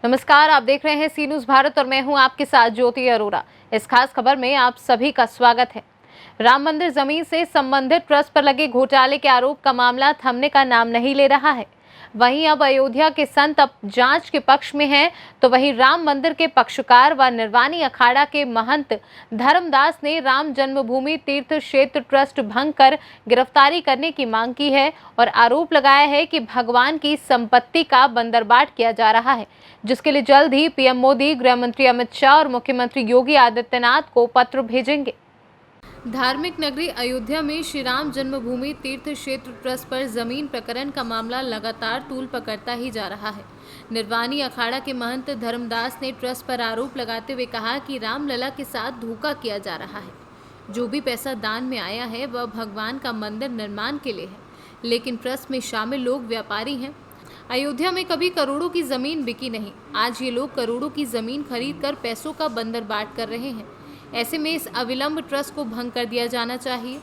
नमस्कार, आप देख रहे हैं सी न्यूज़ भारत और मैं हूं आपके साथ ज्योति अरोरा। इस खास खबर में आप सभी का स्वागत है। राम मंदिर जमीन से संबंधित ट्रस्ट पर लगे घोटाले के आरोप का मामला थमने का नाम नहीं ले रहा है। वहीं अब अयोध्या के संत अब जांच के पक्ष में हैं, तो वहीं राम मंदिर के पक्षकार व निर्वाणी अखाड़ा के महंत धर्मदास ने राम जन्मभूमि तीर्थ क्षेत्र ट्रस्ट भंग कर गिरफ्तारी करने की मांग की है और आरोप लगाया है कि भगवान की संपत्ति का बंदरबाट किया जा रहा है, जिसके लिए जल्द ही पीएम मोदी, गृह मंत्री अमित शाह और मुख्यमंत्री योगी आदित्यनाथ को पत्र भेजेंगे। धार्मिक नगरी अयोध्या में श्री राम जन्मभूमि तीर्थ क्षेत्र ट्रस्ट पर जमीन प्रकरण का मामला लगातार तूल पकड़ता ही जा रहा है। निर्वाणी अखाड़ा के महंत धर्मदास ने ट्रस्ट पर आरोप लगाते हुए कहा कि रामलला के साथ धोखा किया जा रहा है। जो भी पैसा दान में आया है वह भगवान का मंदिर निर्माण के लिए है, लेकिन ट्रस्ट में शामिल लोग व्यापारी हैं। अयोध्या में कभी करोड़ों की जमीन बिकी नहीं। आज ये लोग करोड़ों की जमीन खरीद कर पैसों का बंदरबाट कर रहे हैं। ऐसे में इस अविलंब ट्रस्ट को भंग कर दिया जाना चाहिए।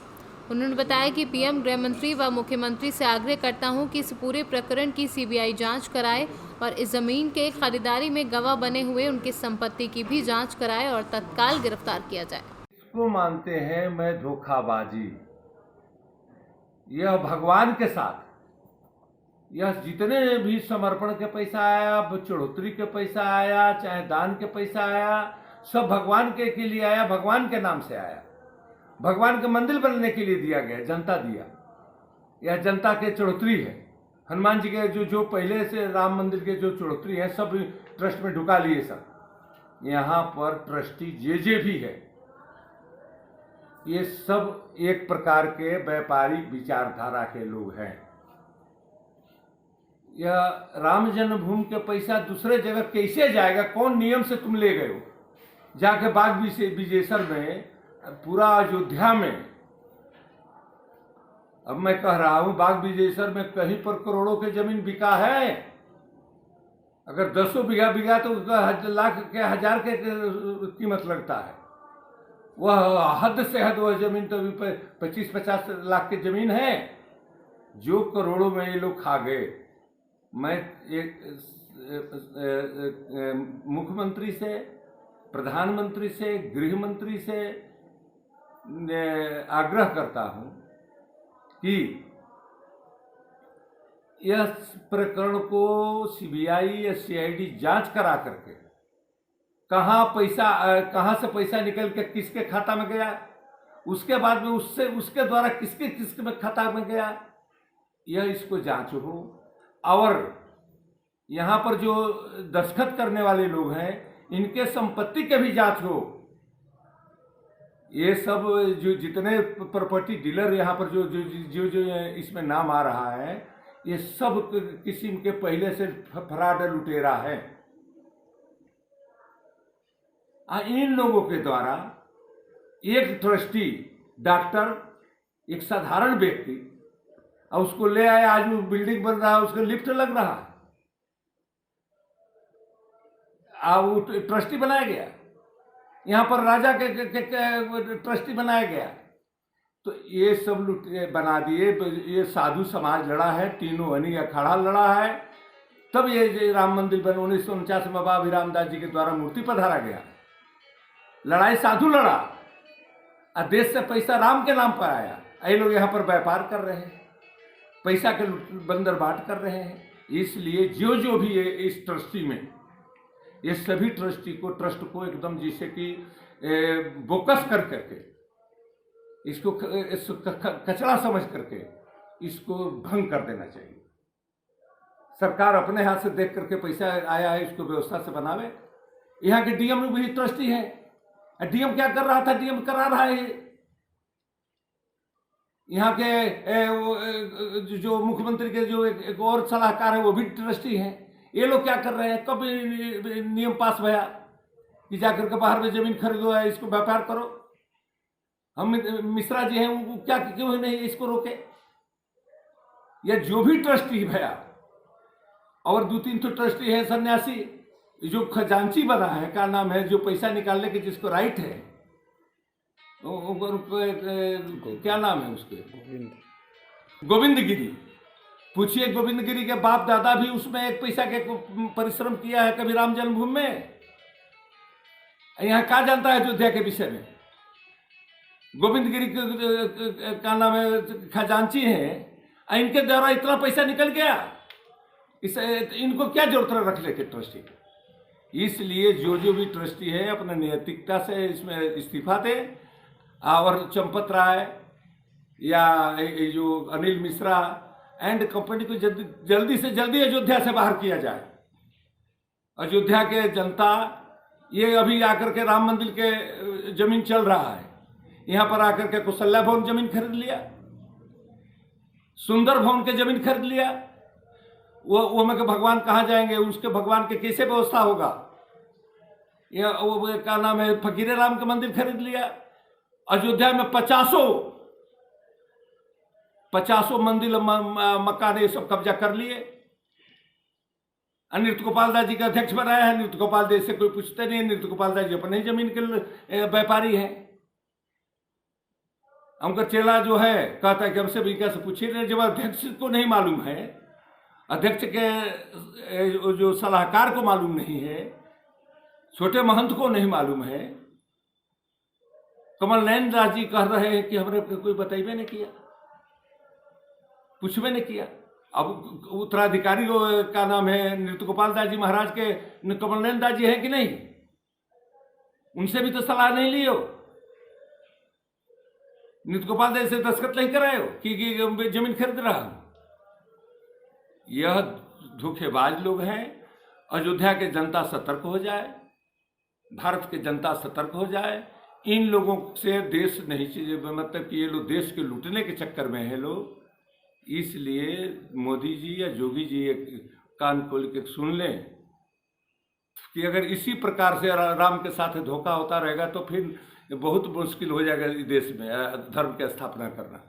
उन्होंने बताया कि पीएम, गृह मंत्री व मुख्यमंत्री से आग्रह करता हूं कि इस पूरे प्रकरण की सीबीआई जांच कराए और इस जमीन के खरीदारी में गवाह बने हुए उनकी संपत्ति की भी जांच कराए और तत्काल गिरफ्तार किया जाए। इसको मानते हैं मैं धोखाबाजी। यह भगवान के साथ यह जितने भी समर्पण के पैसा आया, चढ़ोतरी के पैसा आया, चाहे दान के पैसा आया, सब भगवान के लिए आया, भगवान के नाम से आया, भगवान के मंदिर बनने के लिए दिया गया, जनता दिया। यह जनता के चढ़ोतरी है। हनुमान जी के जो पहले से राम मंदिर के जो चढ़ोतरी है सब ट्रस्ट में ढुका लिए सब। यहाँ पर ट्रस्टी जे भी है, ये सब एक प्रकार के व्यापारिक विचारधारा के लोग हैं। यह राम जन्मभूमि के पैसा दूसरे जगह कैसे जाएगा? कौन नियम से तुम ले गए हो? जाके बाग विजेसर में, पूरा अयोध्या में, अब मैं कह रहा हूं बाग विजेसर में कहीं पर करोड़ों के जमीन बिका है। अगर 10 बीघा बिका तो लाख के हजार के कीमत लगता है। वह हद से हद वह जमीन तो 25-50 लाख की जमीन है, जो करोड़ों में ये लोग खा गए। मैं एक मुख्यमंत्री से, प्रधानमंत्री से, गृह मंत्री से आग्रह करता हूं कि यह प्रकरण को सीबीआई या सीआईडी जांच करा करके कहां से पैसा निकल के किसके खाता में गया, उसके बाद में उसके द्वारा किसके में खाता में गया, यह इसको जांच हो। और यहाँ पर जो दस्तखत करने वाले लोग हैं, इनके संपत्ति के भी जांच हो। ये सब जो जितने प्रॉपर्टी डीलर यहाँ पर जो इसमें नाम आ रहा है, ये सब किस्म के पहले से फराड लुटेरा है। इन लोगों के द्वारा एक ट्रस्टी, डॉक्टर, एक साधारण व्यक्ति, और उसको ले आए, आज वो बिल्डिंग बन रहा है, उसका लिफ्ट लग रहा है, वो ट्रस्टी बनाया गया। यहाँ पर राजा के ट्रस्टी बनाया गया। तो ये सब बना दिए। ये साधु समाज लड़ा है, तीनों हनी अखाड़ा लड़ा है, तब ये राम मंदिर बन 1949 में बाबा रामदास जी के द्वारा मूर्ति पधारा गया। लड़ाई साधु लड़ा और देश से पैसा राम के नाम पर आया। ये लोग यहाँ पर व्यापार कर रहे हैं, पैसा के बंदरबाट कर रहे हैं। इसलिए जो भी है इस ट्रस्टी में, ये सभी ट्रस्ट को एकदम जैसे कि बोकस कर करके, इसको कचरा समझ करके इसको भंग कर देना चाहिए। सरकार अपने हाथ से देख करके पैसा आया है, इसको व्यवस्था से बनावे। यहाँ के डीएम भी ट्रस्टी है। डीएम क्या कर रहा था? डीएम करा रहा है। यहाँ के जो मुख्यमंत्री के जो एक और सलाहकार है, वो भी ट्रस्टी हैं। ये लोग क्या कर रहे हैं? कब नियम पास भया कि जाकर के बाहर में जमीन खरीदो है, इसको व्यापार करो? हम मिश्रा जी हैं, वो क्या क्यों नहीं इसको रोके? या जो भी ट्रस्टी भया, और 2-3 तो ट्रस्टी है सन्यासी, जो खजांची बना है, क्या नाम है, जो पैसा निकालने के जिसको राइट है, क्या नाम है उसके, गोविंद गिरी। पूछिए गोविंद गिरी के बाप दादा भी उसमें एक पैसा के परिश्रम किया है कभी राम जन्मभूमि में? यहाँ क्या जानता है अयोध्या के विषय में? गोविंद गिरी का नाम है, खजांची हैं, इनके द्वारा इतना पैसा निकल गया, इनको क्या जरूरत रख लेके ट्रस्टी? इसलिए जो भी ट्रस्टी है अपने नैतिकता से इसमें इस्तीफा दे, और चंपत राय या जो अनिल मिश्रा एंड कंपनी को जल्दी से जल्दी अयोध्या से बाहर किया जाए। अयोध्या के जनता, ये अभी आकर के राम मंदिर के जमीन चल रहा है, यहाँ पर आकर के कौशल्या भवन जमीन खरीद लिया, सुंदर भवन के जमीन खरीद लिया। वो में के भगवान कहाँ जाएंगे? उसके भगवान के कैसे व्यवस्था होगा? या वो क्या नाम है, फकीरे राम का मंदिर खरीद लिया। अयोध्या में 50 मंदिर मकान ये सब कब्जा कर लिए। नृत्य गोपाल दास जी का अध्यक्ष बनाया है। नृत्य गोपाल दास से कोई पूछते नहीं, नृत्य गोपाल दास जी अपने ही जमीन के व्यापारी हैं। उनका चेला जो है कहता है कि हमसे भी कैसे पूछिए, जब अध्यक्ष को नहीं मालूम है, अध्यक्ष के जो सलाहकार को मालूम नहीं है, छोटे महंत को नहीं मालूम है। कमल नयन दास जी कह रहे हैं कि हमने कोई बताइए नहीं किया, पूछवे नहीं किया। अब उत्तराधिकारी का नाम है नृत्य गोपाल दास जी महाराज के, कमल नयन दास जी है कि नहीं? उनसे भी तो सलाह नहीं ली हो। नृत्य गोपाल दास से दस्तखत नहीं कराए हो कि जमीन खरीद रहा हूं। यह धोखेबाज लोग हैं। अयोध्या के जनता सतर्क हो जाए, भारत के जनता सतर्क हो जाए। इन लोगों से देश नहीं चाहिए, मतलब कि ये लोग देश के लूटने के चक्कर में है लोग। इसलिए मोदी जी या योगी जी कान खोल के सुन लें कि अगर इसी प्रकार से राम के साथ धोखा होता रहेगा तो फिर बहुत मुश्किल हो जाएगा इस देश में धर्म की स्थापना करना।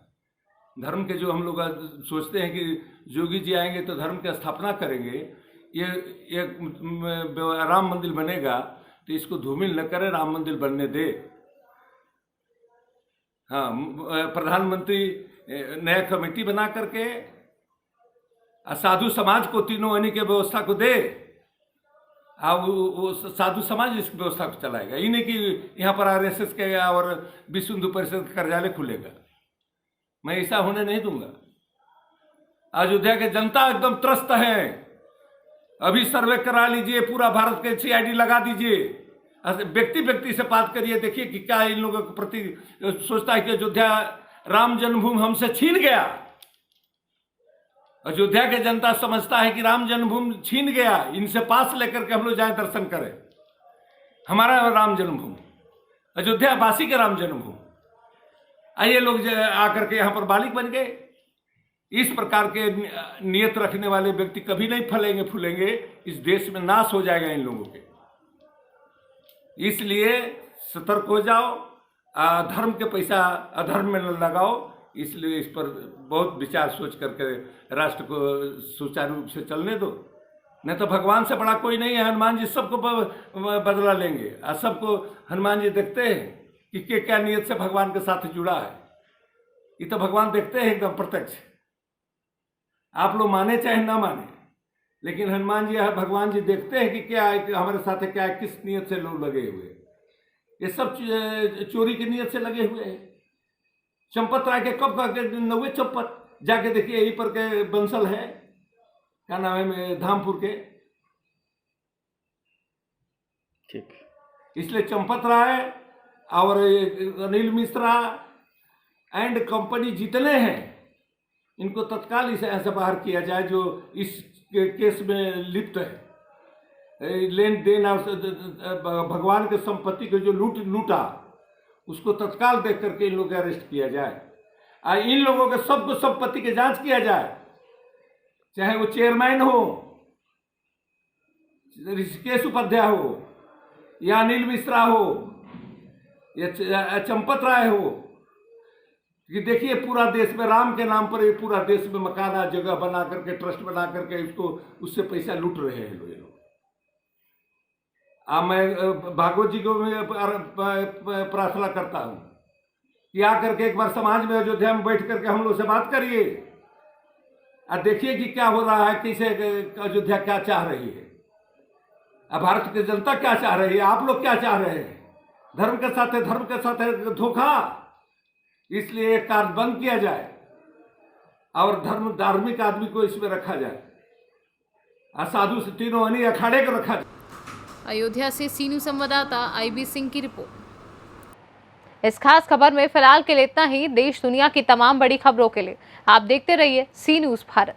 धर्म के जो हम लोग सोचते हैं कि योगी जी आएंगे तो धर्म की स्थापना करेंगे, ये राम मंदिर बनेगा, तो इसको धूमिल न करें, राम मंदिर बनने दे। हाँ, प्रधानमंत्री नया कमेटी बना करके साधु समाज को, तीनों अनी के व्यवस्था को दे। वो साधु समाज इस व्यवस्था को चलाएगा। ये नहीं कि यहाँ पर आरएसएस के और विश्व हिंदू परिषद का कार्यालय खुलेगा। मैं ऐसा होने नहीं दूंगा। अयोध्या के जनता एकदम त्रस्त है। अभी सर्वे करा लीजिए, पूरा भारत के सीआईडी लगा दीजिए, व्यक्ति से बात करिए, देखिए कि क्या इन लोगों के प्रति सोचता है कि अयोध्या राम जन्मभूमि हमसे छीन गया। अयोध्या के जनता समझता है कि राम जन्मभूमि छीन गया, इनसे पास लेकर के हम लोग जाए दर्शन करें। हमारा राम जन्मभूमि, अयोध्या वासी के राम जन्मभूमि। आइए लोग आकर के यहाँ पर बालिक बन गए। इस प्रकार के नियत रखने वाले व्यक्ति कभी नहीं फलेंगे फूलेंगे। इस देश में नाश हो जाएगा इन लोगों के। इसलिए सतर्क हो जाओ, धर्म के पैसा अधर्म में न लगाओ। इसलिए इस पर बहुत विचार सोच करके राष्ट्र को सुचारू रूप से चलने दो। नहीं तो भगवान से बड़ा कोई नहीं है। हनुमान जी सबको बदला लेंगे। और सबको हनुमान जी देखते हैं कि क्या नियत से भगवान के साथ जुड़ा है। ये तो भगवान देखते हैं एकदम प्रत्यक्ष। आप लोग माने चाहे ना माने, लेकिन हनुमान जी भगवान जी देखते हैं कि क्या हमारे साथ क्या है, किस नियत से लोग लगे हुए। ये सब चोरी की नियत से लगे हुए हैं। चंपत राय के कब का 90 चंपत, जाके देखिए यहीं पर के बंसल है, क्या नाम है, धामपुर के। ठीक। इसलिए चंपत राय और अनिल मिश्रा एंड कंपनी जितने हैं, इनको तत्काल इसे ऐसे बाहर किया जाए जो इस केस में लिप्त है। लेन देन और भगवान के संपत्ति को जो लूटा, उसको तत्काल देख करके इन लोगों को अरेस्ट किया जाए। इन लोगों के सबको संपत्ति की जांच किया जाए, चाहे वो चेयरमैन हो, ऋषिकेश उपाध्याय हो, या अनिल मिश्रा हो, या चंपत राय हो। कि देखिए पूरा देश में राम के नाम पर ये पूरा देश में मकान जगह बना करके, ट्रस्ट बना करके इसको उससे पैसा लूट रहे हैं लोग। मैं भागवत जी को प्रार्थना करता हूं कि आकर के एक बार समाज में अयोध्या में बैठ करके हम लोग से बात करिए अब देखिए कि क्या हो रहा है, कैसे अयोध्या क्या चाह रही है, अब भारत की जनता क्या चाह रही है, आप लोग क्या चाह रहे हैं। धर्म के साथ है धोखा, इसलिए ये कार्य बंद किया जाए और धार्मिक आदमी को इसमें रखा जाए, साधु से तीनों अनी अखाड़े को रखा जाए। अयोध्या से सी न्यूज संवाददाता IB सिंह की रिपोर्ट। इस खास खबर में फिलहाल के लिए इतना ही। देश दुनिया की तमाम बड़ी खबरों के लिए आप देखते रहिए सी न्यूज भारत।